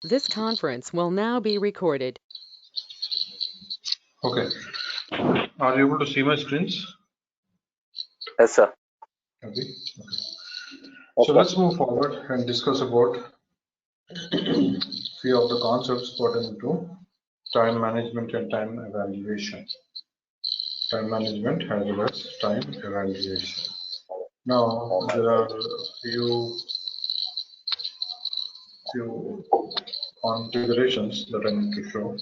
This conference will now be recorded. Okay. Are you able to see my screens? Yes, sir. Okay. So let's move forward and discuss about few of the concepts pertaining to time management and time evaluation. Time management as well as time evaluation. Now there are few configurations that I need to show.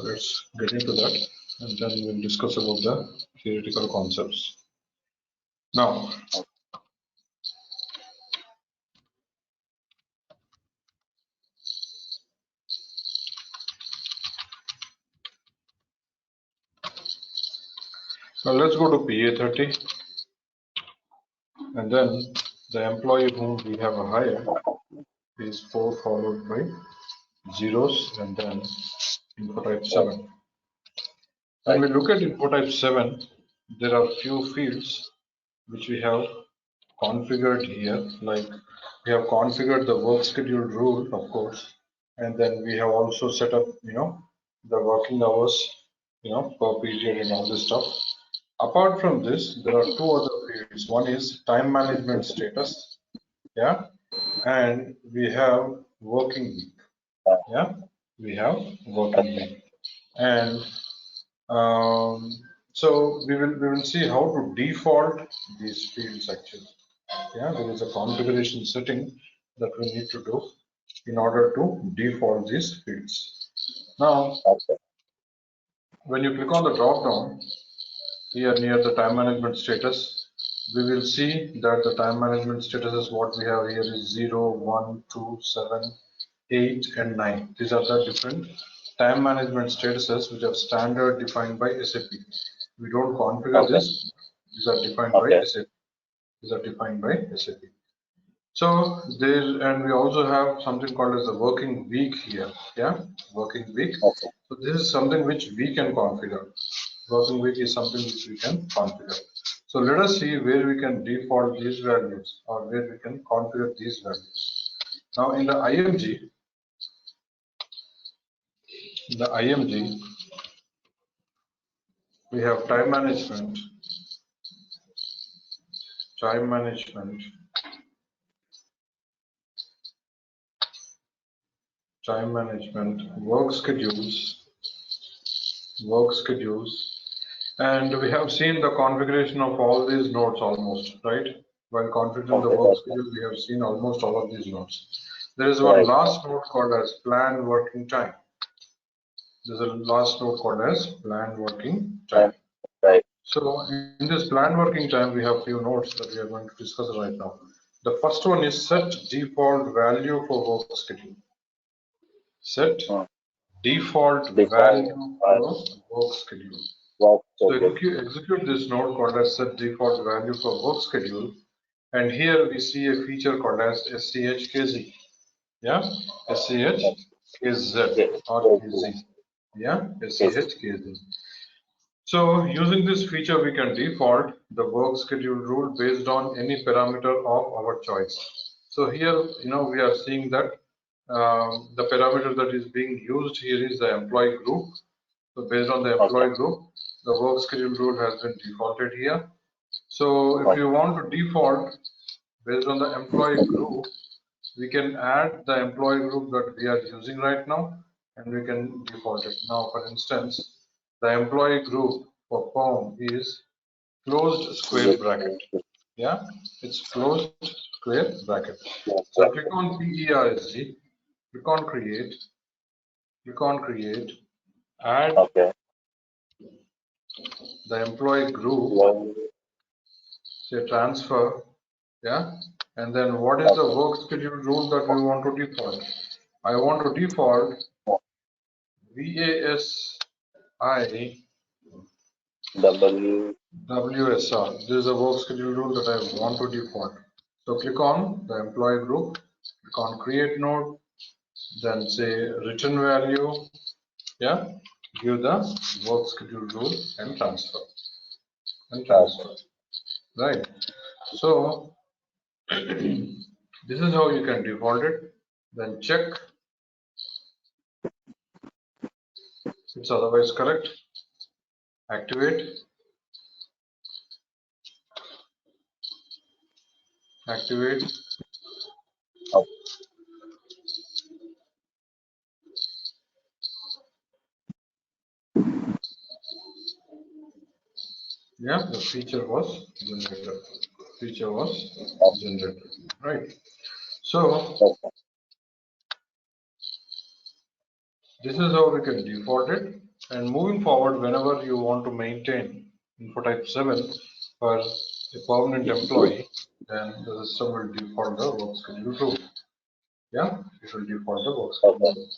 Let's get into that and then we'll discuss about the theoretical concepts. Now, let's go to PA30 and then the employee whom we have hired is 4 followed by zeros and then info type 7. When we look at info type 7, there are few fields which we have configured here, like we have configured the work schedule rule, of course, and then we have also set up, the working hours, per period and all this stuff. Apart from this, there are two other fields. One is time management status, yeah, and we have working week, yeah, we have working week, and so we will see how to default these fields actually. Yeah, there is a configuration setting that we need to do in order to default these fields. Now, when you click on the drop down here near the time management status, we will see that the time management status is what we have here is 0, 1, 2, 7, 8, and 9. These are the different time management statuses which are standard defined by SAP. We don't configure this. These are defined by SAP. These are defined by SAP. So there, and we also have something called as the working week here. Yeah, working week. So this is something which we can configure. Working week is something which we can configure. So let us see where we can default these values or where we can configure these values. Now in the IMG, we have time management, work schedules, and we have seen the configuration of all these nodes almost, right? While configuring the work schedule, we have seen almost all of these nodes. There is one last node called as planned working time. There's a last node called as planned working time. So in this planned working time, we have few nodes that we are going to discuss right now. The first one is set default value for work schedule. Set default value for work schedule. So execute this node called as set default value for work schedule, and here we see a feature called as SCHKZ. Yeah, SCHKZ or KZ. Yeah, SCHKZ. So using this feature, we can default the work schedule rule based on any parameter of our choice. So here, we are seeing that the parameter that is being used here is the employee group. So based on the employee group, the work schedule rule has been defaulted here. So if you want to default based on the employee group, we can add the employee group that we are using right now and we can default it. Now, for instance, the employee group for PERM is closed square bracket. Yeah, it's closed square bracket. So click on PERSG, click on create, add the employee group, say transfer, yeah, and then what is the work schedule rule that we want to default? I want to default VASI WSR. This is a work schedule rule that I want to default. So click on the employee group, click on create node, then say return value, yeah, give the work schedule rule and transfer. Right. So this is how you can default it. Then check It's otherwise correct. Activate. Activate. Okay. Yeah, the feature was generated. Feature was generated. Right. So Okay. this is how we can default it. And moving forward, whenever you want to maintain info type 7 for a permanent employee, then the system will default the work schedule rule. Yeah, it will default the work schedule Okay. rule.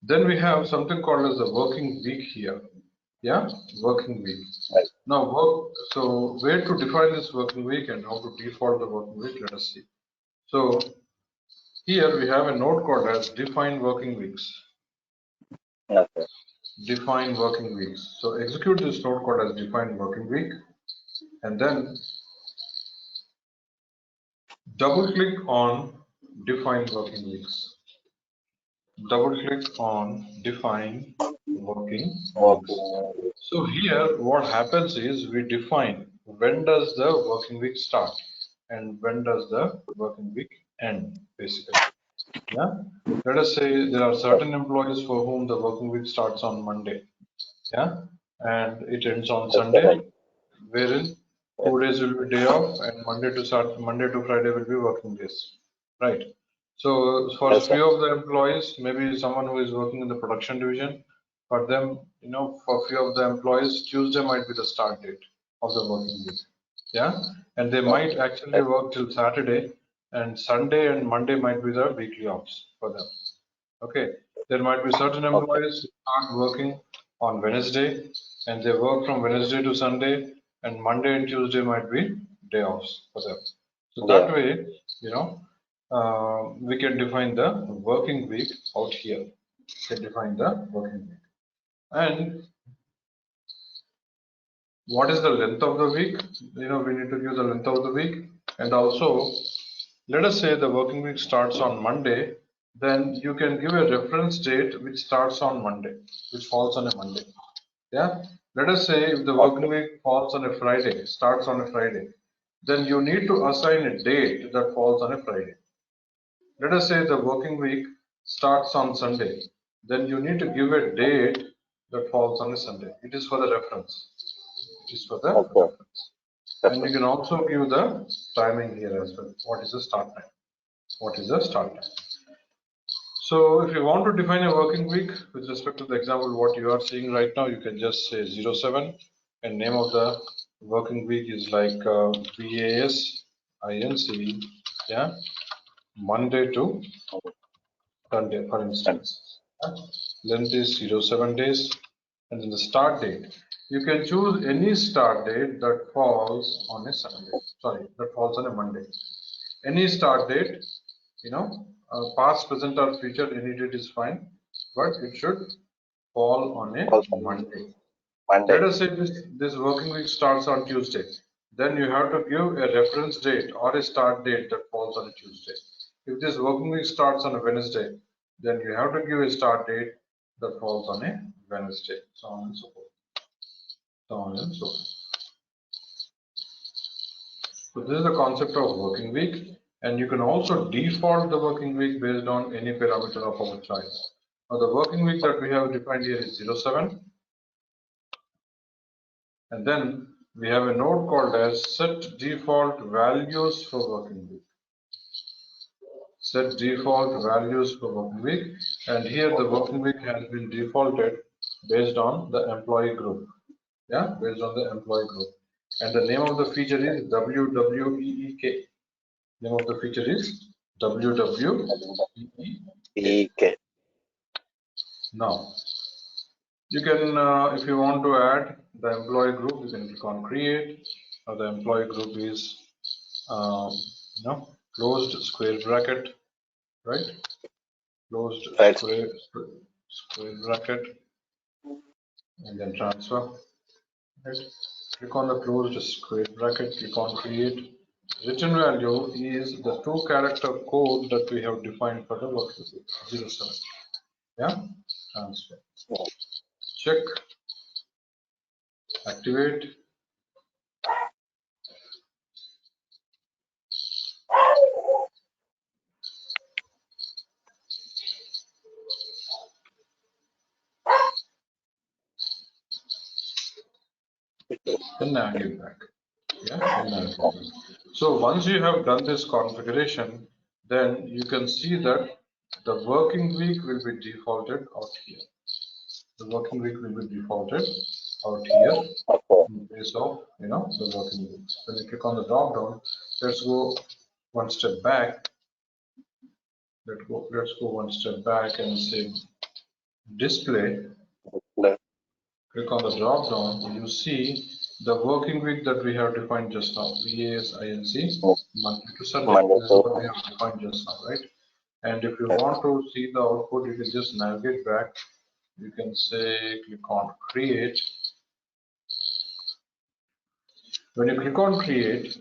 Then we have something called as the working week here. Yeah, working week. Right. Now so where to define this working week and how to default the working week, let us see. So here we have a node called as define working weeks. Okay. Define working weeks. So execute this node called as define working week, and then double click on define working weeks. Double click on define working weeks. Working. So here what happens is we define when does the working week start and when does the working week end, basically. Yeah. Let us say there are certain employees for whom the working week starts on Monday. Yeah. And it ends on Okay. Sunday, Right. wherein Yes. 2 days will be day off and Monday to Friday will be working days. Right. So for a Yes, sir. few of the employees, maybe someone who is working in the production division, for them, for a few of the employees, Tuesday might be the start date of the working week. Yeah. And they Yes. might actually work till Saturday, and Sunday and Monday might be the weekly offs for them. Okay. There might be certain Okay. employees who start working on Wednesday and they work from Wednesday to Sunday, and Monday and Tuesday might be day offs for them. So Yeah. that way, we can define the working week out here. We can define the working week. And what is the length of the week? We need to give the length of the week. And also, let us say the working week starts on Monday, then you can give a reference date which starts on Monday, which falls on a Monday. Yeah. Let us say if the working Okay. week falls on a Friday, starts on a Friday, then you need to assign a date that falls on a Friday. Let us say the working week starts on Sunday, then you need to give a date that falls on a Sunday. It is for the reference. It is for the Okay. reference. And you can also give the timing here as well. What is the start time? What is the start time? So if you want to define a working week with respect to the example what you are seeing right now, you can just say 07 and name of the working week is like BAS INC, yeah, Monday to Sunday, for instance. Length is 07 days, and then the start date. You can choose any start date that falls on a Sunday. Sorry, that falls on a Monday. Any start date, past, present, or future, any date is fine, but it should fall on a Also Monday. Let Monday. us say this working week starts on Tuesday. Then you have to give a reference date or a start date that falls on a Tuesday. If this working week starts on a Wednesday, then you have to give a start date that falls on a Wednesday, so on and so forth. So on and so forth. So this is the concept of working week, and you can also default the working week based on any parameter of our choice. Now the working week that we have defined here is 07, and then we have a node called as set default values for working week. Set default values for working week, and here the working week has been defaulted based on the employee group. Yeah, based on the employee group. And the name of the feature is WWEEK. Name of the feature is WWEEK. EK. Now, you can, if you want to add the employee group, you can click on create. Now the employee group is, closed square bracket, right? Closed Right. square bracket, and then transfer. Right? Click on the closed square bracket, click on create. Return value is the 2-character code that we have defined for the working week, 07. Yeah, transfer. Yeah. Check, activate. Then navigate back. Yeah, then navigate back. So once you have done this configuration, then you can see that the working week will be defaulted out here. The working week will be defaulted out here Okay. in place of the working week. When you click on the drop down, let's go one step back. Let's go one step back and say display. Display. Click on the drop down, you see the working week that we have defined just now, VASINC, Monday to Sunday. Monday This is to what we have defined just now, right? And if you want to see the output, you can just navigate back. You can say click on create. When you click on create,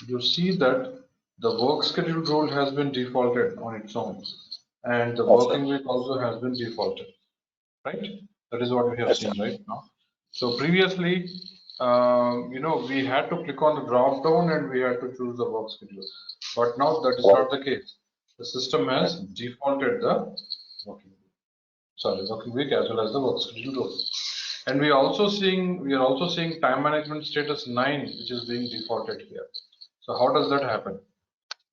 you see that the work schedule rule has been defaulted on its own, and the yes, sir. working week also has been defaulted, right? That is what we have Yes, sir. seen right now. So previously, we had to click on the drop down and we had to choose the work schedule. But now that is Right. not the case. The system has defaulted the working week as well as the work schedule rule. And we are also seeing time management status 9, which is being defaulted here. So how does that happen?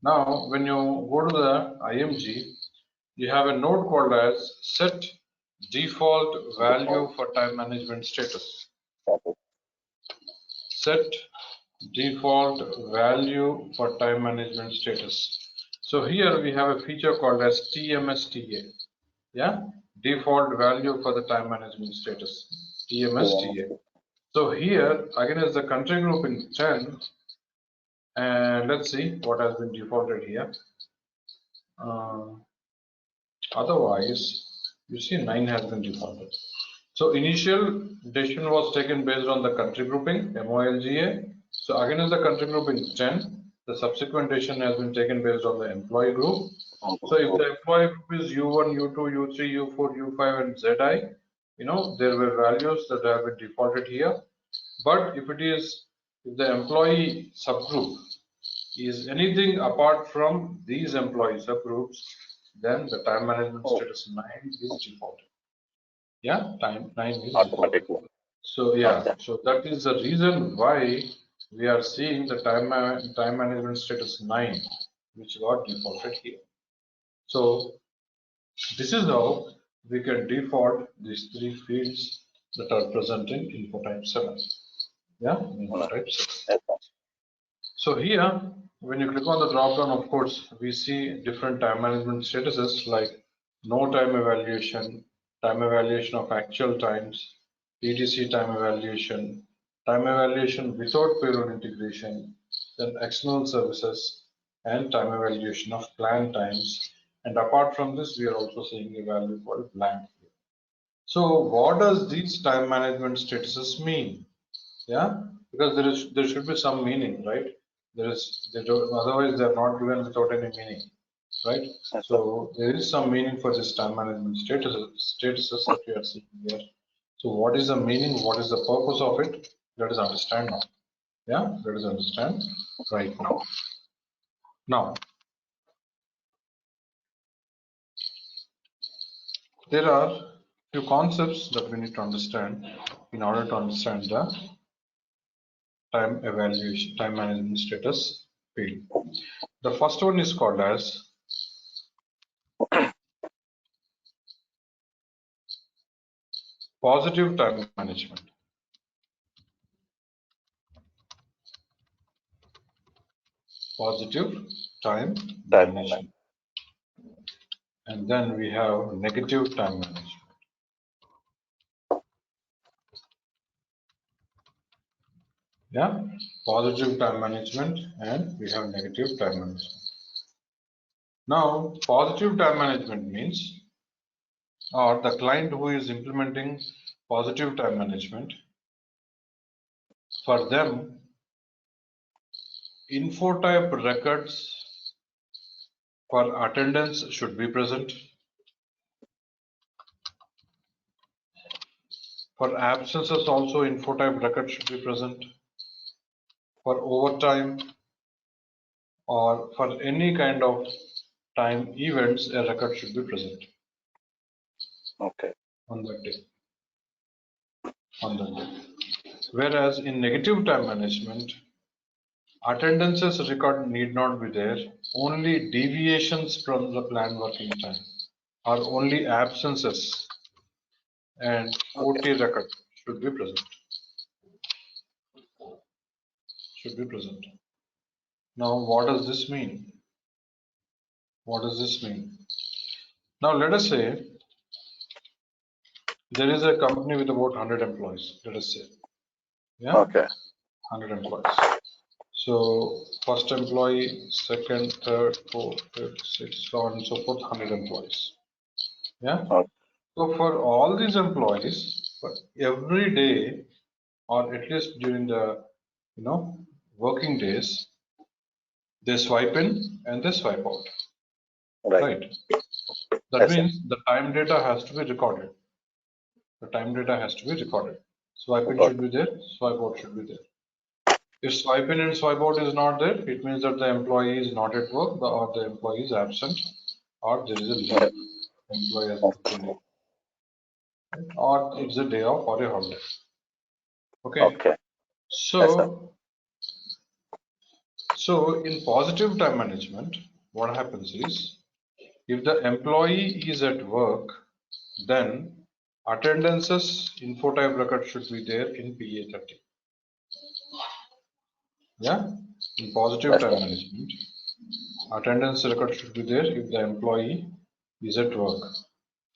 Now, when you go to the IMG, you have a node called as set default value for time management status. Set default value for time management status. So here we have a feature called as TMSTA. Yeah, default value for the time management status, TMSTA. So here again is the country group in 10, and let's see what has been defaulted here. Otherwise, you see 9 has been defaulted. So initial decision was taken based on the country grouping, MOLGA. So again is the country grouping 10. The subsequent decision has been taken based on the employee group. So if the employee group is U1, U2, U3, U4, U5 and ZI, there were values that have been defaulted here. But if the employee subgroup is anything apart from these employee subgroups, then the time management status 9 is defaulted. Yeah, time 9 is defaulted. Automatically. So yeah, Okay. so that is the reason why we are seeing the time management status 9, which got defaulted here. So this is how we can default these 3 fields that are present in info type 7. Yeah, info type 7. Yes, sir. So here, when you click on the drop down, of course, we see different time management statuses like no time evaluation of actual times, ETC time evaluation without payroll integration, then external services, and time evaluation of planned times. And apart from this, we are also seeing a value called blank here. So what does these time management statuses mean? Yeah, because there should be some meaning, right? Otherwise they are not given without any meaning, right? Yes, sir. So there is some meaning for this time management statuses that we are seeing here. So what is the meaning? What is the purpose of it? Let us understand now. Yeah, let us understand right now. Now, there are few concepts that we need to understand in order to understand the time management status field. The first one is called as positive time management. Positive time management. And then we have negative time management. Yeah, positive time management and we have negative time management. Now, positive time management means, or the client who is implementing positive time management, for them, info type records for attendance should be present. For absences also info type record should be present. For overtime or for any kind of time events, a record should be present Okay. on that day. On that day. Whereas in negative time management, attendances record need not be there. Only deviations from the planned working time or only absences and OT record should be present. Should be present. Now, what does this mean? What does this mean? Now, let us say there is a company with about 100 employees. Let us say, yeah, Okay. 100 employees. So, first employee, second, third, fourth, fifth, sixth, so on and so forth, 100 employees. Yeah. Okay. So, for all these employees, for every day, or at least during the working days, they swipe in and they swipe out. Right. Right. That Yes, sir. means the time data has to be recorded. The time data has to be recorded. Swipe in Got should be there, swipe out should be there. If swipe in and swipe out is not there, it means that the employee is not at work or the employee is absent or there is a it. leave. Employee has booked a leave. Right? Or it's a day off or a holiday. Okay. Okay. Yes, sir. So in positive time management, what happens is if the employee is at work, then attendances info type record should be there in PA30. Yeah, in positive Yes, time sir. management, attendance record should be there if the employee is at work.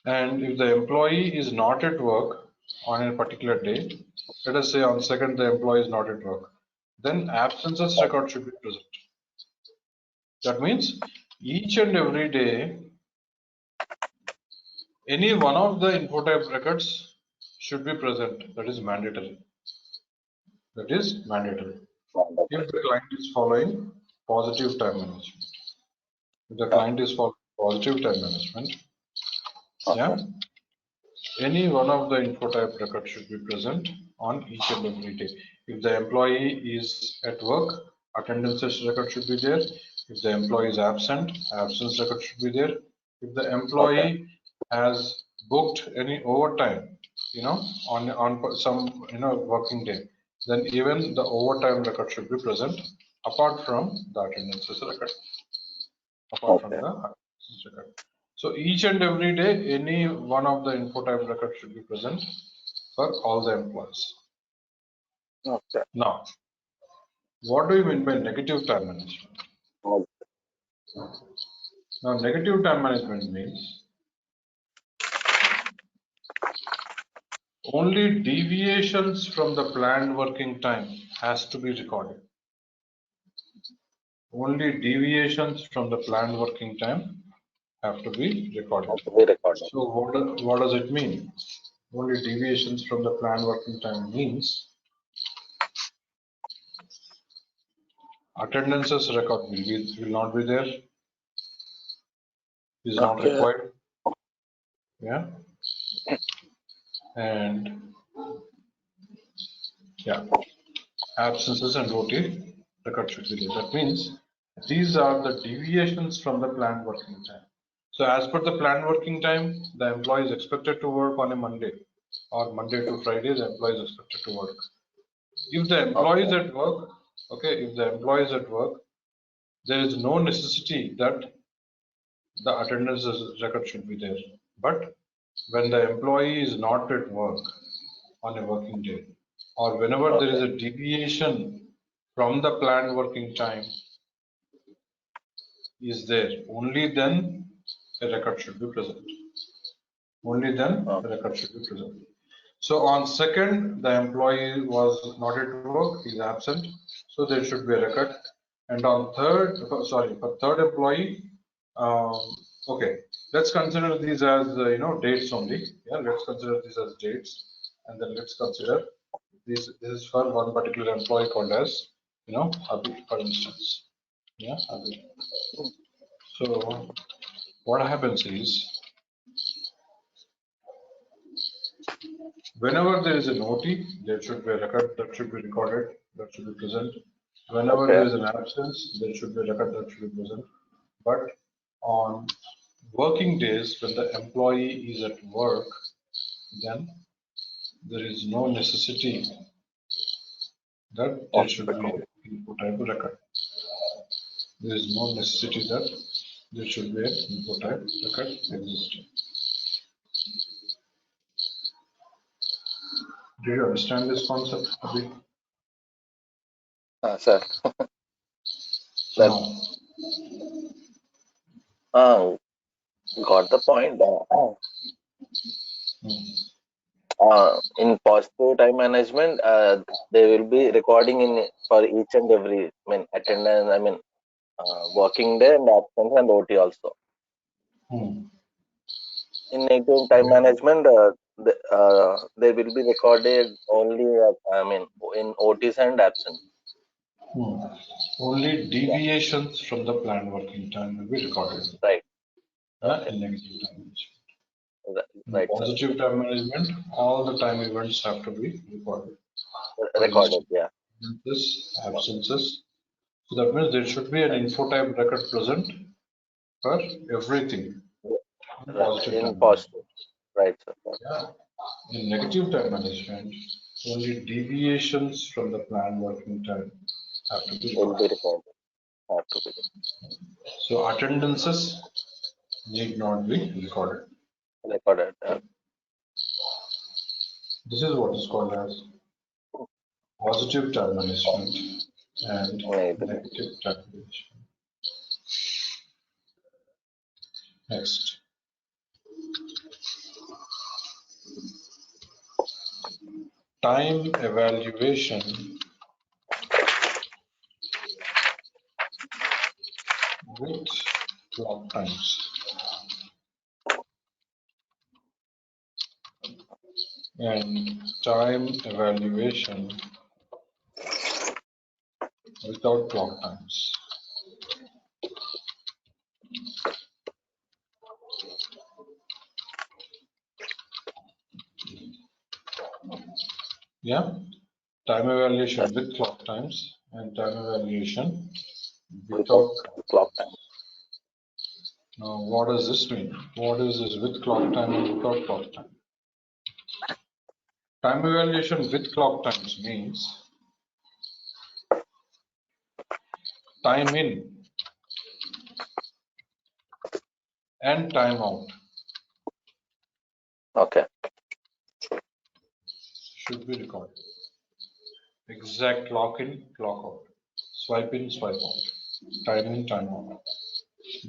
And if the employee is not at work on a particular day, let us say on second the employee is not at work, then absences record should be present. That means each and every day, any one of the info type records should be present. That is mandatory. That is mandatory. Wonderful. If the client is following positive time management. If the Okay. client is following positive time management, yeah, Okay. any one of the info type record should be present on each and every day. If the employee is at work, attendances record should be there. If the employee is absent, absence record should be there. If the employee has booked any overtime, on some working day, then even the overtime record should be present apart from the attendances record. Apart from Okay. the attendances record. So each and every day, any one of the info type record should be present for all the employees. Okay. Now, what do you mean by negative time management? Okay. Now, negative time management means only deviations from the planned working time has to be recorded. Only deviations from the planned working time have to be recorded. We recording. So what does it mean? Only deviations from the planned working time means attendances record will not be there, is not Okay. required. Yeah. And yeah, absences and OT record should be there. That means these are the deviations from the planned working time. So as per the planned working time, the employee is expected to work on a Monday or Monday to Friday, the employee is expected to work. If the employee is at work, okay, if the employee is at work, there is no necessity that the attendance record should be there. But when the employee is not at work on a working day, or whenever there is a deviation from the planned working time is there, only then a record should be present. Only then the record should be present. So on second, the employee was not at work, he is absent, so there should be a record. And on third, sorry, for third employee, um, okay, let's consider these as dates only. Yeah, let's consider these as dates, and then let's consider this. This is for one particular employee called as Abhi, for instance. Yeah, Abhi. So what happens is Whenever there is an OT, there should be a record that should be recorded, that should be present. Whenever Okay. there is an absence, there should be a record that should be present. But on working days, when the employee is at work, then there is no necessity that there Of should be record. an input type record. There is no necessity that there should be an input type record existing. Do you understand this concept, Abhi? Sir. That No. got the point. Hmm. In positive time management, they will be recording in for each and every, I mean, attendance, I mean, working day and absence and OT also. Hmm. In negative time management, they will be recorded only, I mean, in OTs and absence. Hmm. Only deviations from the planned working time will be recorded Right. in negative time management. In Right, sir. positive time management, all the time events have to be recorded. For Recorded, yeah. instances, absences. So that means there should be an info type record present for everything in positive In time management. positive. Right, sir. Yeah. In negative time management, only deviations from the planned working time have to be Will be recorded. recorded. Have to be So attendances need not be recorded. recorded. This is what is called as positive time management and Negative. negative time management. Next, time evaluation with clock times. And time evaluation without clock times. Yeah, time evaluation with clock times and time evaluation Without without. clock time. Now, what does this mean? What is this with clock time and without clock time? Time evaluation with clock times means time in and time out Okay. should be recorded. Exact clock in, clock out, swipe in, swipe out, time in, time out.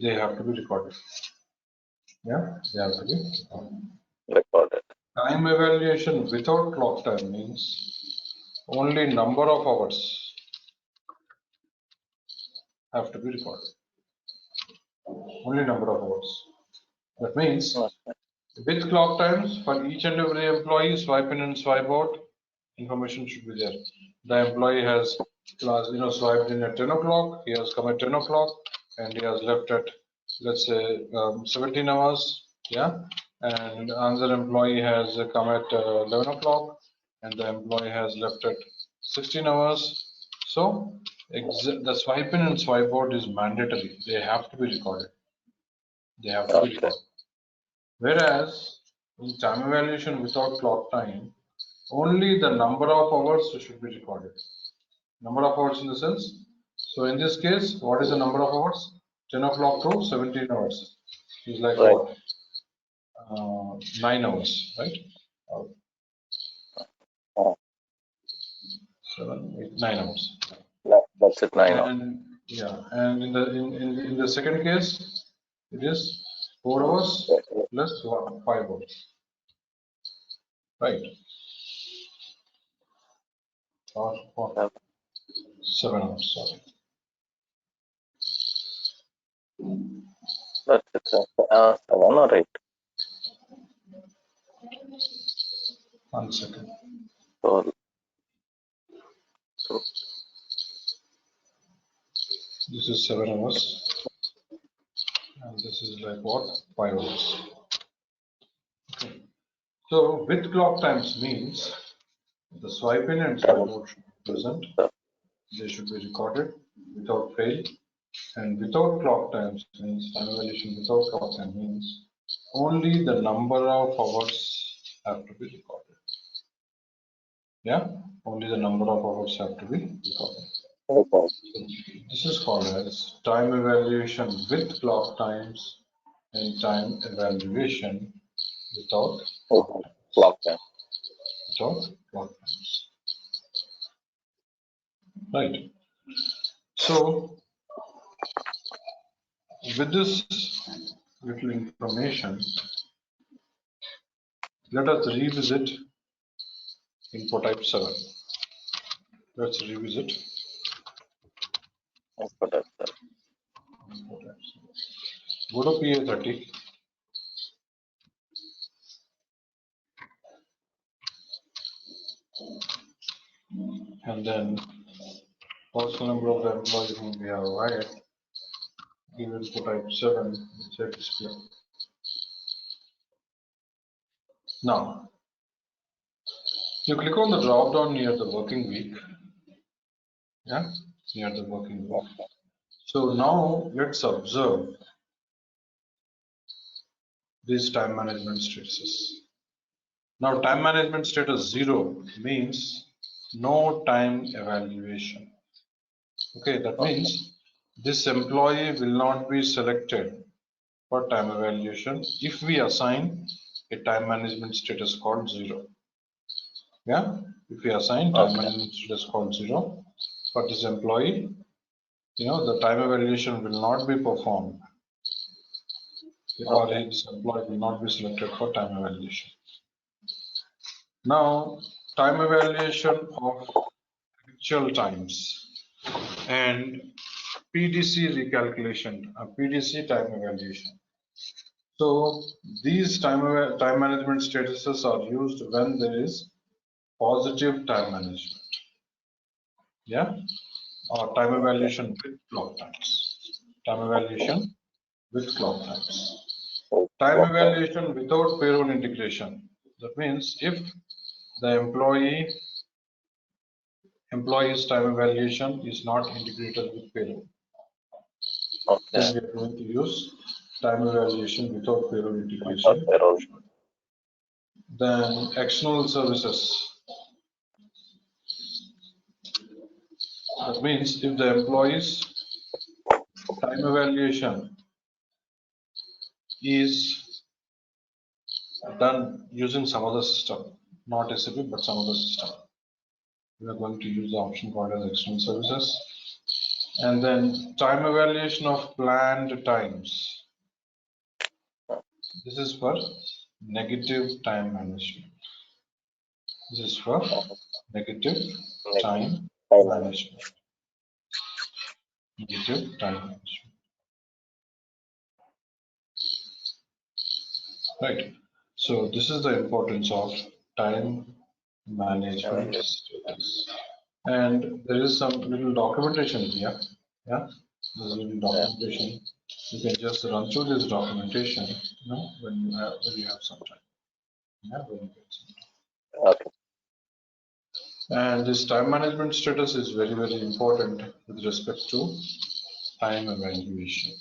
They have to be recorded. Yeah, they have to be recorded. Recorded. Time evaluation without clock time means only number of hours have to be recorded. Only number of hours. That means with clock times for each and every employee, swipe in and swipe out, information should be there. The employee has swiped in at 10 o'clock, he has come at 10 o'clock, and he has left at, let's say, 17 hours. Yeah. And another employee has come at 11 o'clock, and the employee has left at 16 hours. So the swipe in and swipe out is mandatory. They have to be recorded. They have to be Okay. recorded. Whereas in time evaluation without clock time, only the number of hours should be recorded. Number of hours in the sense. So in this case, what is the number of hours? 10 o'clock to 17 hours. Is like Right. what? 9 hours, right? Oh, 7, 8, 9 hours. that's it. 9 hours. And yeah, and in the second case, it is 4 hours plus 5 hours, right? Or 7 hours, sorry. That's it. 7 or 8. 1 second. So, This is 7 hours, and this is like what? 5 hours. Okay. So with clock times means the swipe in and swipe out should be present. They should be recorded without fail. And without clock times means time evaluation without clock time means only the number of hours have to be recorded. Yeah, only the number of hours have to be recorded. Okay. This is called as time evaluation with clock times and time evaluation without clock times. Clock time. Without clock times. Right. So with this little information, let us revisit info type 7. Let's revisit Input type 7. info type 7. Go to PA30. And then personal number of the employee whom we have hired, give input type 7, check display. Now, you click on the drop down near the working week. Yeah, near the working week. So now let's observe these time management statuses. Now, time management status 0 means no time evaluation. Okay, that means this employee will not be selected for time evaluation if we assign a time management status called 0. Yeah, if we assign time management status called 0 for this employee, the time evaluation will not be performed, or this employee will not be selected for time evaluation. Now, time evaluation of actual times and PDC recalculation, PDC time evaluation. So these time management statuses are used when there is positive time management. Yeah, or time evaluation with clock times. Time evaluation with clock times. Time evaluation without payroll integration. That means if the employee's time evaluation is not integrated with payroll, then we are going to use time evaluation without payroll integration. Then external services. That means if the employee's time evaluation is done using some other system, not SAP, but some other system, we are going to use the option called as external services. And then time evaluation of planned times. This is for negative time management. This is for negative time management. Negative time management. Right. So this is the importance of time management status. And there is some little documentation here. Yeah, there's a little documentation. You can just run through this documentation, when you have some time. Yeah, when you get some time. Okay. And this time management status is very, very important with respect to time evaluation.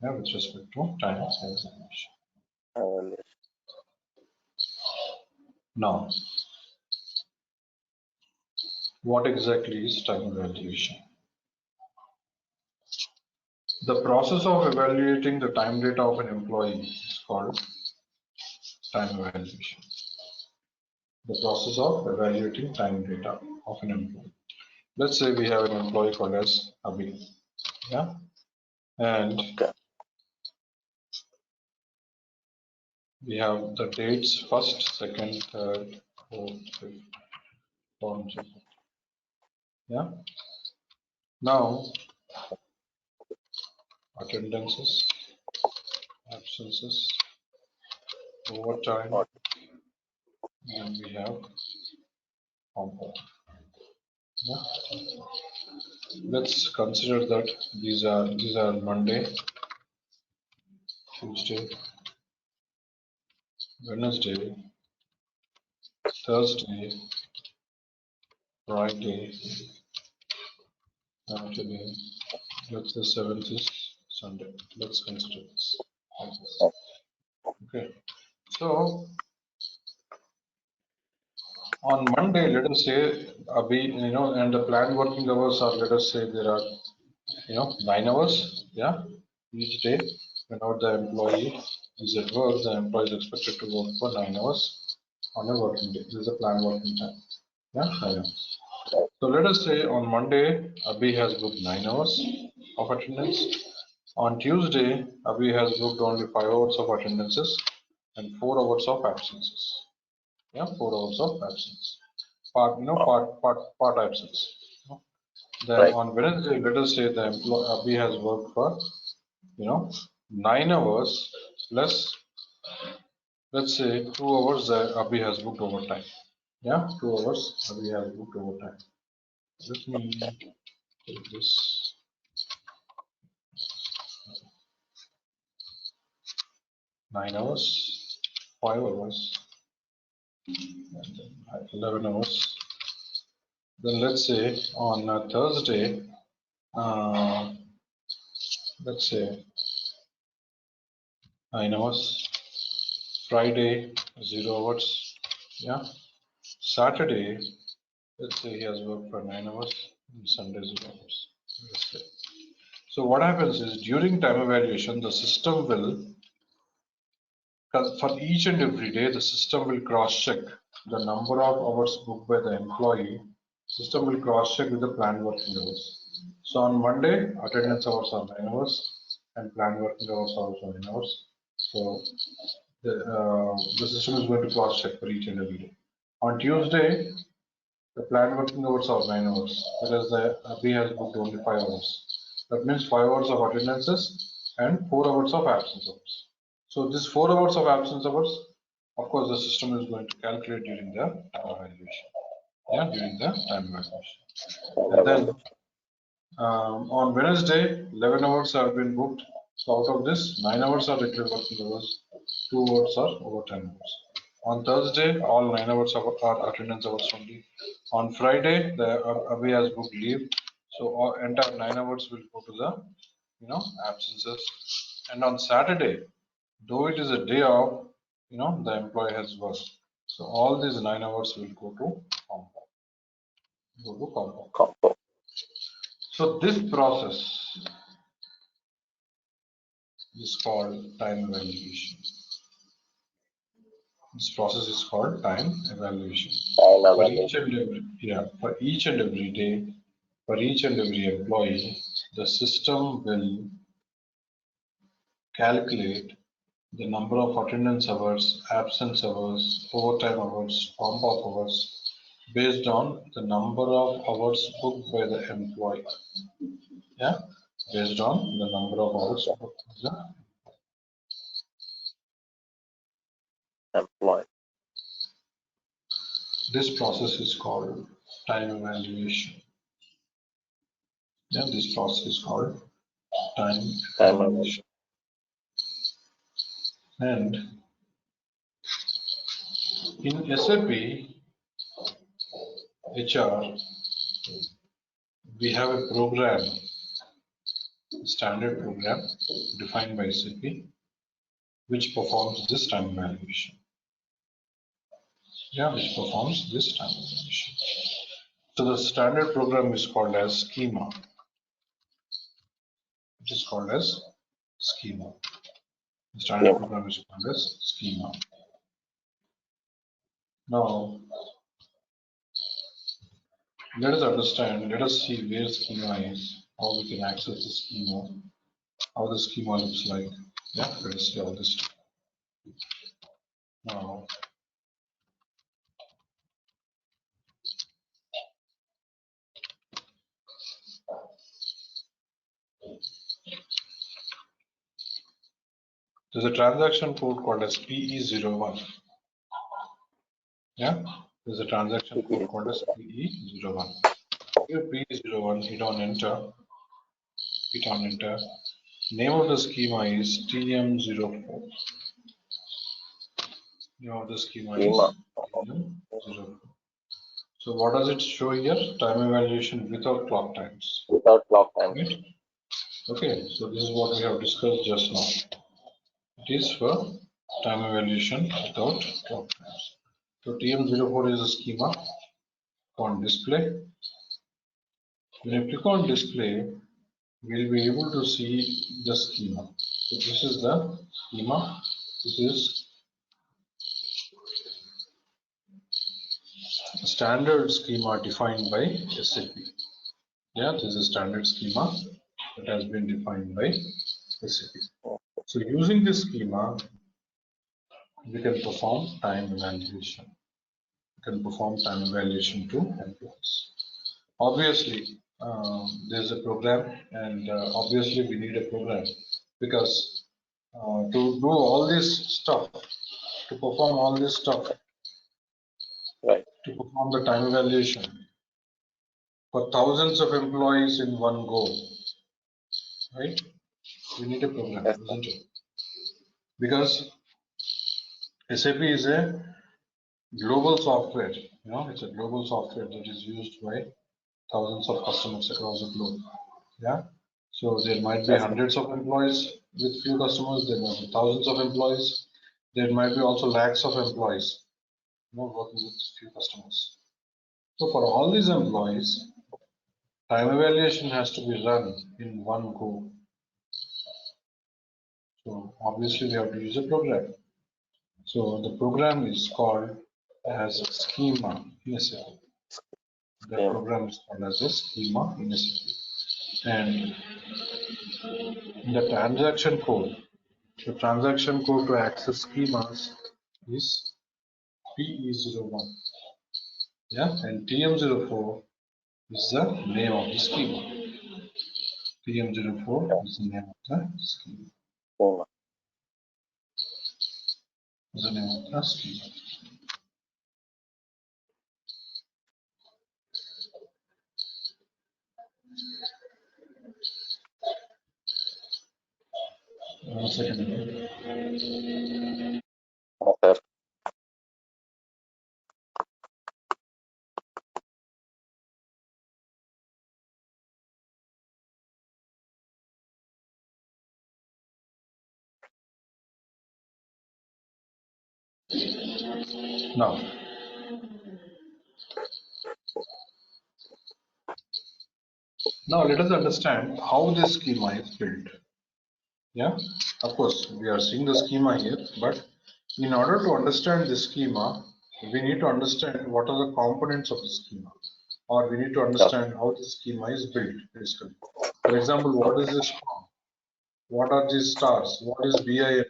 Yeah, with respect to time evaluation. Now, what exactly is time evaluation? The process of evaluating the time data of an employee is called time evaluation. The process of evaluating time data of an employee. Let's say we have an employee called as Abhi. Yeah, and we have the dates 1st, 2nd, 3rd, 4th, 5th, so on and so forth. Yeah. Now, attendances, absences, overtime, and we have compound. Yeah. Let's consider that these are Monday, Tuesday, Wednesday, Thursday, Friday, Saturday, let's say 7th is Sunday. Let's consider this. Like this. Okay. So on Monday, let us say, and the planned working hours are, let us say there are, 9 hours, yeah, each day. Whenever the employee is at work, the employee is expected to work for 9 hours on a working day. This is a planned working time, yeah, 9 hours. So let us say on Monday, Abhi has booked 9 hours of attendance. On Tuesday, Abhi has booked only 5 hours of attendances and 4 hours of absences. Yeah, 4 hours of absence. Part absence. Then Right. on Wednesday, let us say the employee Abhi has worked for 9 hours plus, let's say 2 hours that Abhi has booked overtime. Yeah, 2 hours Abhi has booked overtime. Let me take this. 9 hours, 5 hours, and then 11 hours. Then let's say on Thursday, uh, let's say 9 hours, Friday 0 hours, yeah. Saturday, let's say he has worked for 9 hours, and Sunday 0 hours. Let's say. So what happens is during time evaluation, the system will, for each and every day, the system will cross-check the number of hours booked by the employee. System will cross-check with the planned working hours. So on Monday, attendance hours are 9 hours and planned working hours are also 9 hours. So the system is going to cross-check for each and every day. On Tuesday, the planned working hours are 9 hours, whereas the B has booked only 5 hours. That means 5 hours of attendances and 4 hours of absence hours. So this 4 hours of absence hours, of course, the system is going to calculate during the time evaluation. Yeah, during the time evaluation. And then on Wednesday, 11 hours have been booked. So out of this, 9 hours are regular working hours, 2 hours are overtime hours. On Thursday, all 9 hours are attendance hours only. On Friday, the Abhi has booked leave, so all entire 9 hours will go to the absences. And on Saturday, though it is a day off, the employee has worked. So all these 9 hours will go to compound. Compo. So this process is called time evaluation. This process is called time evaluation. For each and every, for each and every day, for each and every employee, the system will calculate the number of attendance hours, absence hours, overtime hours, pump off hours based on the number of hours booked by the employee. Yeah, based on the number of hours booked by the Employee. This process is called time evaluation. Yeah, this process is called time evaluation. And in SAP HR, we have a program, standard program defined by SAP, which performs this time evaluation. Yeah, which performs this time evaluation. So the standard program is called as schema. It is called as schema. The standard program is called as schema. Now, let us understand, let us see where schema is, how we can access the schema, how the schema looks like. Yeah, let us see all this. Now, there's a transaction code called as PE01. Yeah, there's a transaction code called as PE01. Here PE01, hit on enter. Name of the schema is TM04. Name of the schema is TM04. So what does it show here? Time evaluation without clock times. Without clock time. Right? Okay, so this is what we have discussed just now. It is for time evaluation without clock times. So TM04 is a schema on display. When you click on display, we'll be able to see the schema. So this is the schema. This is a standard schema defined by SAP. Yeah, this is a standard schema that has been defined by SAP. So using this schema, we can perform time evaluation. We can perform time evaluation to employees. Obviously, there's a program, and obviously we need a program because to do all this stuff, to perform all this stuff, Right. to perform the time evaluation for thousands of employees in one go, right? We need a program, Yes, isn't it? Because SAP is a global software, it's a global software that is used by thousands of customers across the globe. Yeah. So there might be yes, hundreds of employees with few customers, there might be thousands of employees, there might be also lakhs of employees, working with few customers. So for all these employees, time evaluation has to be run in one go. So obviously we have to use a program. So the program is called as schema in SAP. That program is called as a schema in SAP. And the transaction code, to access schemas is PE01. Yeah, and TM04 is the name of the schema. TM04 is the name of the schema. schema. Is the name of the schema. One second. Sir. Now, let us understand how this schema is built. Yeah, of course, we are seeing the schema here, but in order to understand the schema, we need to understand what are the components of the schema, or we need to understand how the schema is built, basically. For example, what is this? What are these stars? What is BIN?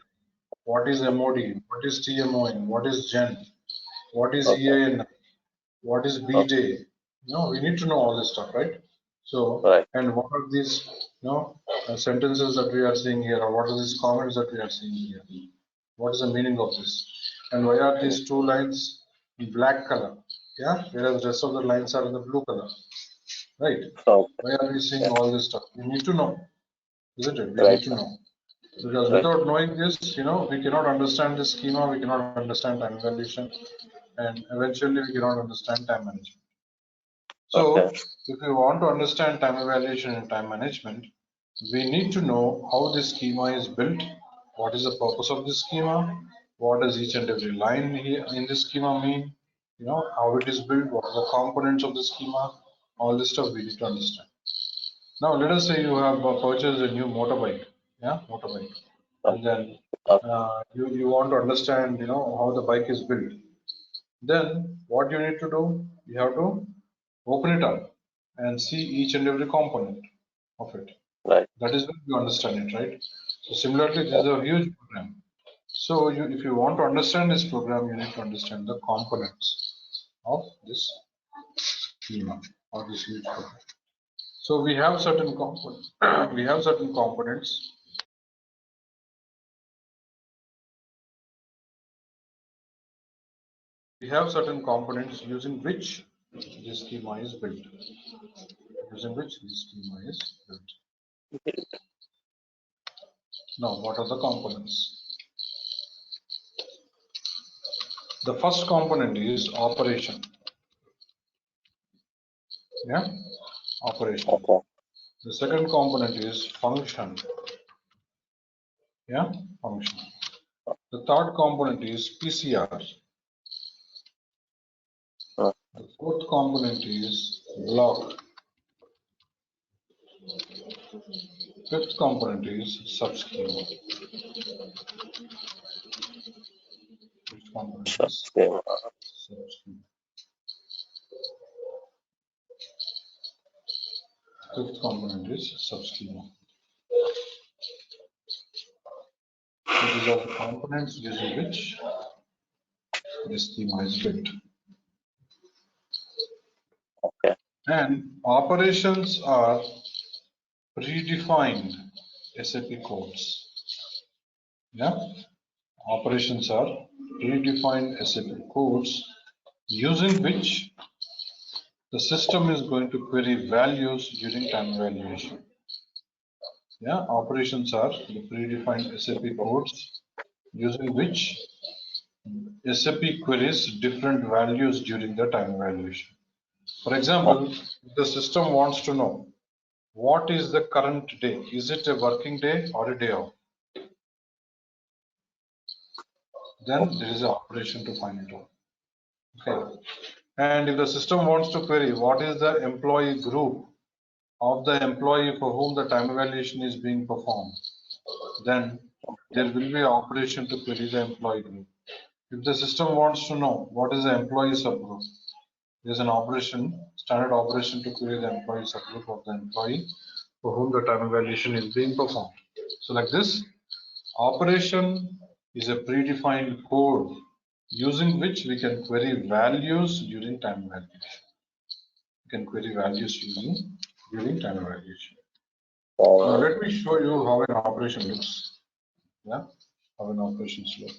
What is MOD? What is TMON? What is GEN? What is Okay. EIN? What is Okay. BDAY? We need to know all this stuff, right? So, Right. and what are these, sentences that we are seeing here, or what are these comments that we are seeing here? What is the meaning of this? And why are these two lines in black color? Yeah, whereas the rest of the lines are in the blue color, right? Okay. Why are we seeing all this stuff? We need to know, isn't it? We Right. need to know. Because Right. without knowing this, we cannot understand the schema, we cannot understand time evaluation, and eventually we cannot understand time management. So, Okay. if we want to understand time evaluation and time management, we need to know how this schema is built, what is the purpose of this schema, what does each and every line here in this schema mean, how it is built, what are the components of the schema, all this stuff we need to understand. Now, let us say you have purchased a new motorbike, motorbike, and then Okay. you want to understand, how the bike is built. Then what you need to do, you have to open it up and see each and every component of it. Right. That is when you understand it, right? So similarly, this is a huge program. So if you want to understand this program, you need to understand the components of this schema or this huge program. So we have certain components. We have certain components. We have certain components using which this schema is built. Using which this schema is built. Now, what are the components? The first component is operation. Yeah, operation. Okay. The second component is function. Yeah, function. The third component is PCR. Hmm. The fourth component is block. Fifth component is subschema. Fifth component is Subschema. subschema. Fifth component is subschema. So these are the components using which the schema is built. Okay. And operations are predefined SAP codes. Yeah, operations are predefined SAP codes using which the system is going to query values during time evaluation. Yeah, operations are the predefined SAP codes using which SAP queries different values during the time evaluation. For example, if the system wants to know what is the current day, is it a working day or a day off? Then there is an operation to find it out. Okay. And if the system wants to query what is the employee group of the employee for whom the time evaluation is being performed, then there will be an operation to query the employee group. If the system wants to know what is the employee subgroup, there is an operation, standard operation to query the employee subgroup of the employee for whom the time evaluation is being performed. So like this, operation is a predefined code using which we can query values during time evaluation. We can query values during time evaluation. Now let me show you how an operation looks. Yeah, how an operations look.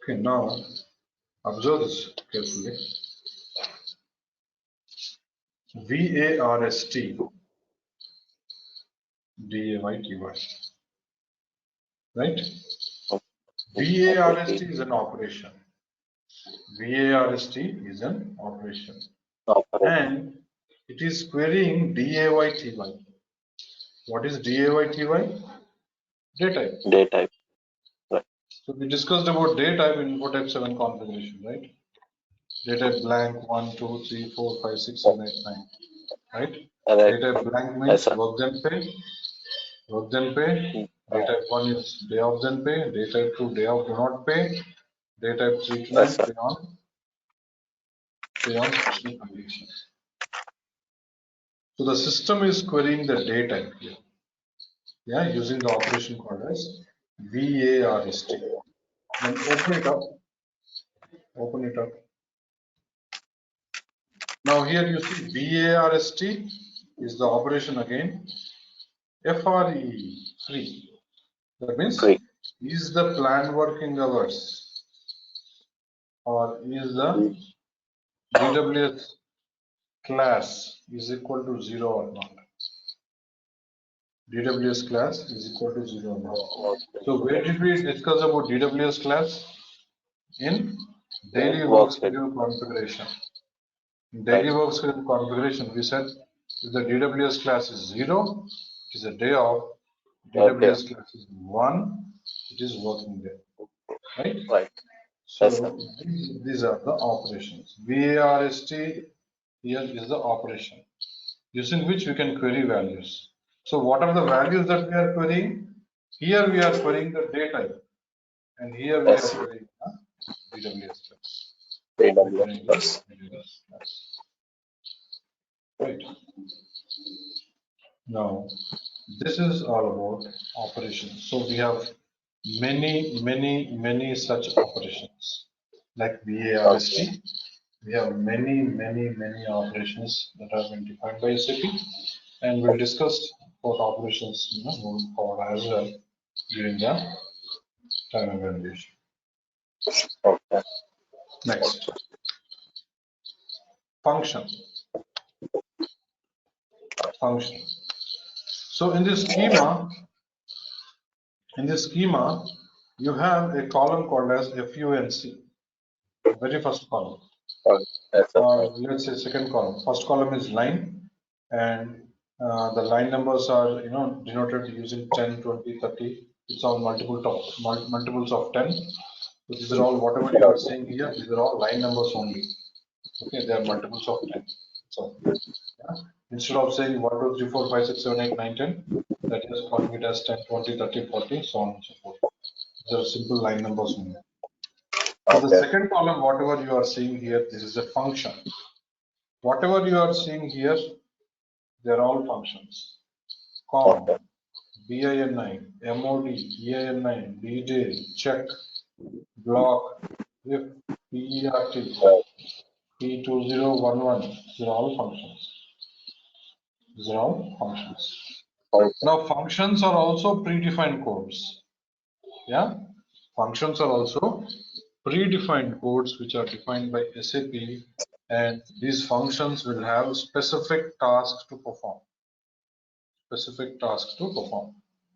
Okay, now observe this carefully. VARST, DAYTY, right? VARST is an operation. VARST is an operation. And it is querying DAYTY. What is DAYTY? Data type. Day type. Right. So we discussed about data type in info type 7 configuration, right? Data type blank 1, 2, 3, 4, 5, 6, 7, 8, 9. Right? Right. Data type blank Yes, means sir. work then pay. Work then pay. Data type 1 is day off then pay. Data type 2 day off do not pay. Data type 3 to 9 Yes, sir. pay on special conditions. So the system is querying the data type here. Yeah, using the operation called as VARST. Then open it up. Open it up. Now here you see VARST is the operation again. FRE, free. That means, Free. is the planned working hours or is the DWS class is equal to 0 or not? DWS class is equal to 0 or not? So where did we discuss about DWS class? In daily work schedule configuration. In daily work schedule configuration, we said if the DWS class is 0, it is a day off. DWS class is 1, it is working day. Right? Right. So Yes, sir. these are the operations. VARST here is the operation using which we can query values. So what are the values that we are querying? Here we are querying the data and here we are Yes. querying the DWS class. AWS plus. Right. Now, this is all about operations. So we have many such operations like VARST. We have many operations that have been defined by SAP, and we'll discuss about operations moving forward as well during the time evaluation. Okay. Next. function. So in this schema, you have a column called as FUNC, very first column. Yes, sir. Or let's say second column. First column is line, and the line numbers are denoted using 10, 20, 30. It's all multiples of 10. So these are all whatever you are seeing here. These are all line numbers only. Okay, they are multiples of 10. So yeah, instead of saying 1, 2, 3, 4, 5, 6, 7, 8, 9, 10, that is calling it as 10, 20, 30, 40, so on and so forth. These are simple line numbers only. So the second column, whatever you are seeing here, this is a function. Whatever you are seeing here, they are all functions. Com, BINI, MOD, EINI, detail, check, block, if, PERT, P2011, these are all functions. These are all functions. Now functions are also predefined codes. Yeah, functions are also predefined codes which are defined by SAP, and these functions will have specific tasks to perform.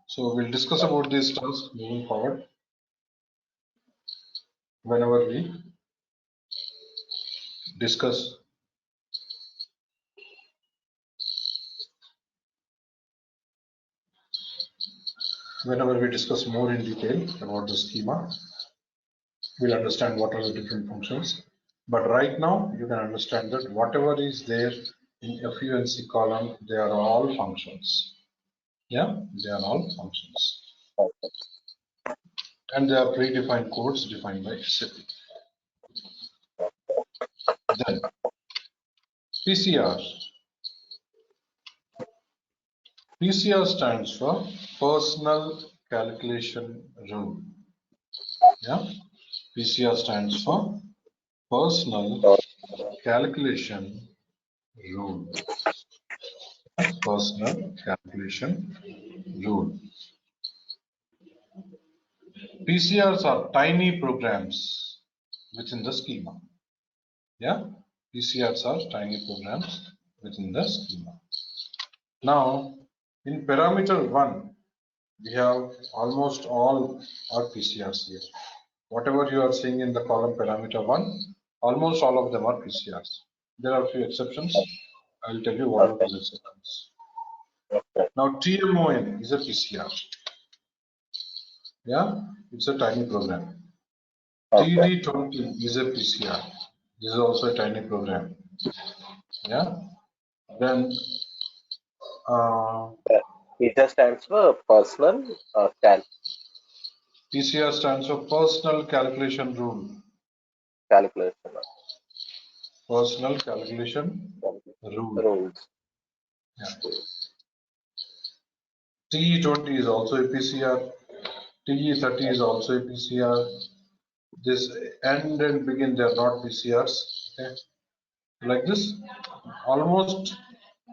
So we'll discuss about these tasks moving forward whenever we discuss more in detail about the schema. We'll understand what are the different functions. But right now you can understand that whatever is there in FUNC column, they are all functions. Yeah, they are all functions. And they are predefined codes defined by SAP. Then PCR. PCR stands for Personal Calculation Rule. Yeah, PCR stands for Personal Calculation Rule. Personal Calculation Rule. PCRs are tiny programs within the schema. Yeah, PCRs are tiny programs within the schema. Now, in parameter 1, we have almost all our PCRs here. Whatever you are seeing in the column parameter 1, almost all of them are PCRs. There are a few exceptions. I'll tell you what are those exceptions. Now, TMON is a PCR. Yeah, it's a tiny program. TD20 is a PCR. This is also a tiny program. Yeah. Then PCR stands for personal PCR stands for Personal Calculation Rule. calculation. Personal Calculation Rule. Rules. Yeah. TE20 is also a PCR. TE30 is also a PCR. This end and begin, they are not PCRs. Okay. Like this, almost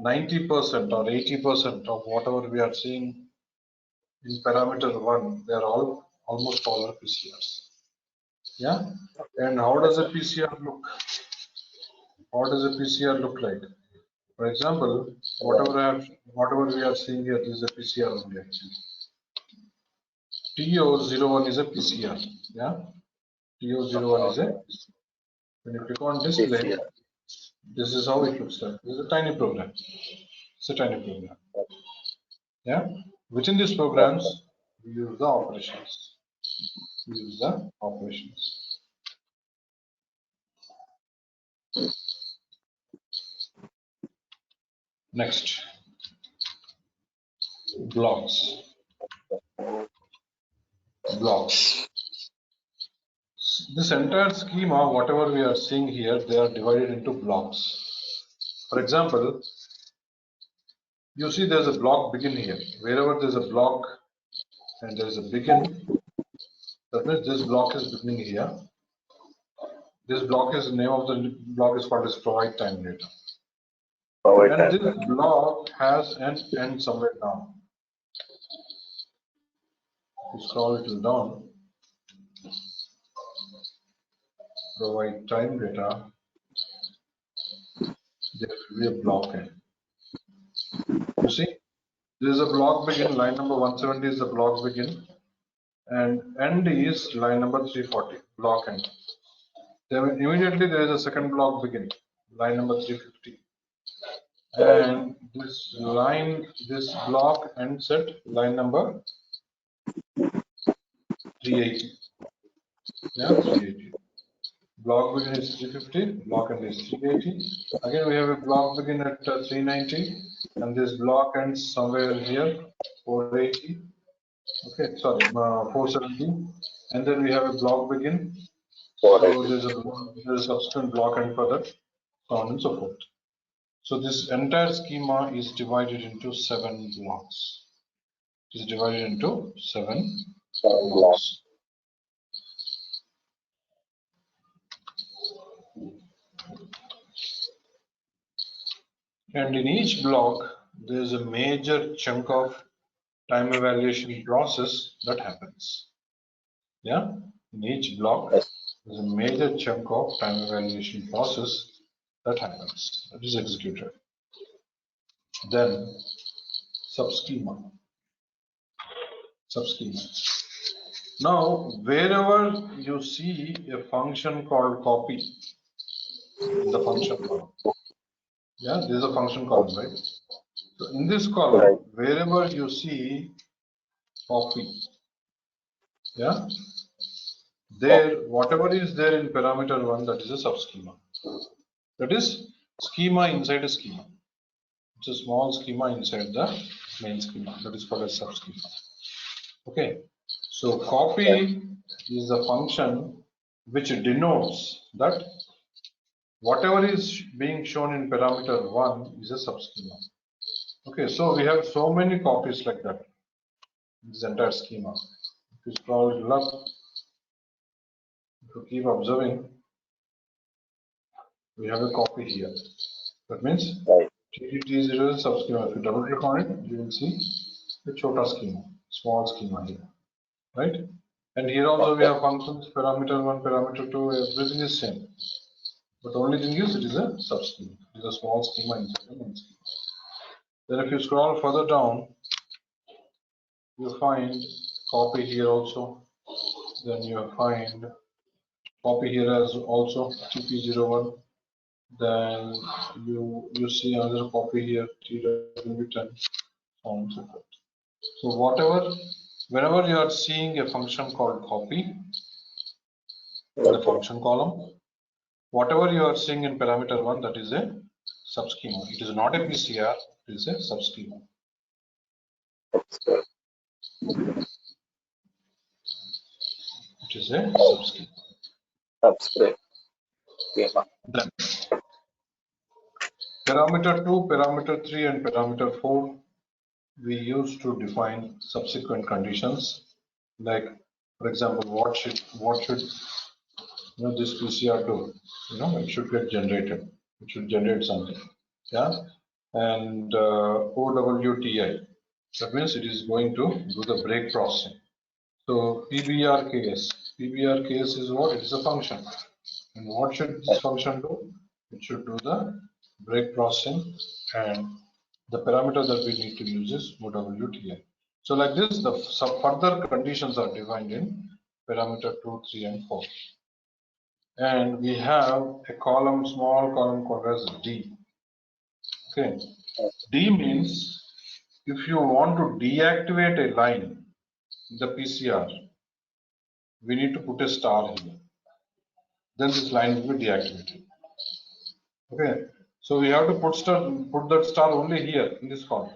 90% or 80% of whatever we are seeing in parameter 1, they are all almost all are PCRs. Yeah. And how does a PCR look? What does a PCR look like? For example, whatever we are seeing here, this is a PCR only actually. TO01 is a PCR. Yeah. TO01 is a. When you click on display, this is how it looks like. This is a tiny program. It's a tiny program. Yeah. Within these programs, we use the operations. Next, blocks. This entire schema, whatever we are seeing here, they are divided into blocks. For example, you see there's a block begin here. Wherever there's a block and there's a begin, that means this block is beginning here. This block is the name of the block is called as provide time data. And this block has an end somewhere down. If you scroll it down, provide time data. there will be a block end. You see, there is a block begin, line number 170 is the block begin, and end is line number 340, block end. Then immediately there is a second block begin, line number 350. And this line, this block ends at line number 380. Yeah, 380. Block begin is 350, block end is 380. Again, we have a block begin at 390, and this block ends somewhere here, 480. Okay, sorry, 470. And then we have a block begin. So there's a subsequent block end for that, so on and so forth. So this entire schema is divided into 7 blocks. It is divided into 7 blocks. And in each block, there is a major chunk of time evaluation process that happens. Yeah, in each block, there's a major chunk of time evaluation process that happens, that is executed. Then subschema. Now, wherever you see a function called copy in the function column, yeah, there is a function column, right? So in this column, wherever you see copy, yeah, there, whatever is there in parameter 1, that is a subschema. That is schema inside a schema. It's a small schema inside the main schema, that is called a subschema. Okay, so copy is the function which denotes that whatever is being shown in parameter 1 is a subschema. Okay, so we have so many copies like that in this entire schema. If you scroll it up, if you keep observing, we have a copy here. That means TDT0 is a subschema. If you double click on it, you will see the chota schema, small schema here, right? And here also we have functions, parameter 1, parameter 2, everything is same. But the only thing is it is a subschema. It is a small schema inside the main schema. Then if you scroll further down, you find copy here also. Then you find copy here as also TP01. Then you see another copy here, TW10, so on and so forth. So whenever you are seeing a function called copy in the function column, whatever you are seeing in parameter 1, that is a subschema. It is not a PCR, it is a subschema. It is a subschema. Then parameter 2, parameter 3, and parameter 4 we use to define subsequent conditions. Like, for example, what should this PCR do? It should get generated. It should generate something. Yeah, and OWTI. That means it is going to do the break processing. So PBR case is what? It is a function. And what should this function do? It should do the break processing, and the parameter that we need to use is OWTI. So like this, the further conditions are defined in parameter 2, 3, and 4. And we have a column, small column called as D. Okay, D means if you want to deactivate a line in the PCR, we need to put a star here. Then this line will be deactivated. Okay, so we have to put that star only here in this column.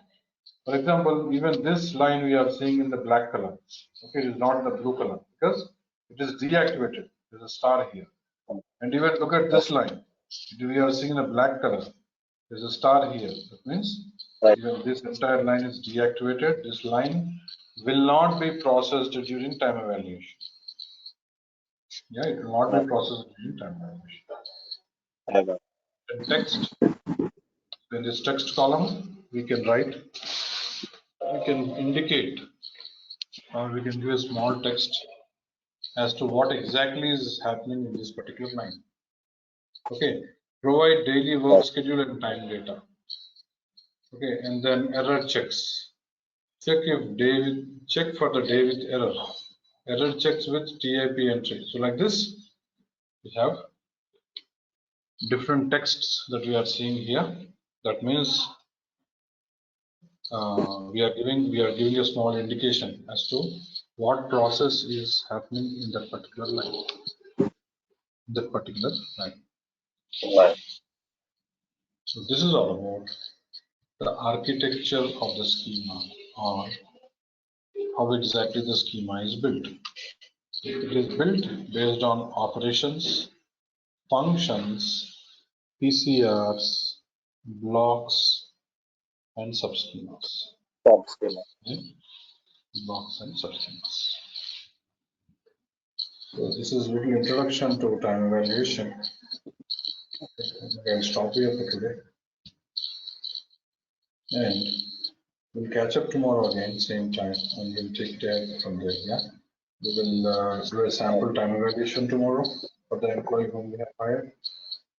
For example, even this line we are seeing in the black color. Okay, it is not in the blue color because it is deactivated. There is a star here. And even look at this line. We are seeing in a black color. There is a star here. That means even this entire line is deactivated. This line will not be processed during time evaluation. Yeah, it will not be processed during time evaluation. And text. In this text column, we can write, we can indicate, or we can give a small text as to what exactly is happening in this particular line. Okay, Provide daily work schedule and time data. Okay, and then error checks. Check for the day with error. Error checks with TIP entry. So like this, we have different texts that we are seeing here. That means we are giving a small indication as to what process is happening in that particular line. Right. So this is all about the architecture of the schema, or how exactly the schema is built. It is built based on operations, functions, PCRs, blocks, and subschemas. Subschema. Okay? Blocks and subschemas. So this is a little introduction to time evaluation. I'll stop here for today, and we'll catch up tomorrow again, same time, and we'll take it from there. Yeah, we will do a sample time evaluation tomorrow for the employee whom we have hired,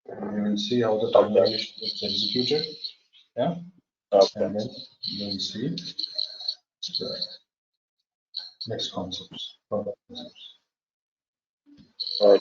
and we will see how the time evaluation is executed. Yeah, Okay. and then we'll see the next concepts. Right.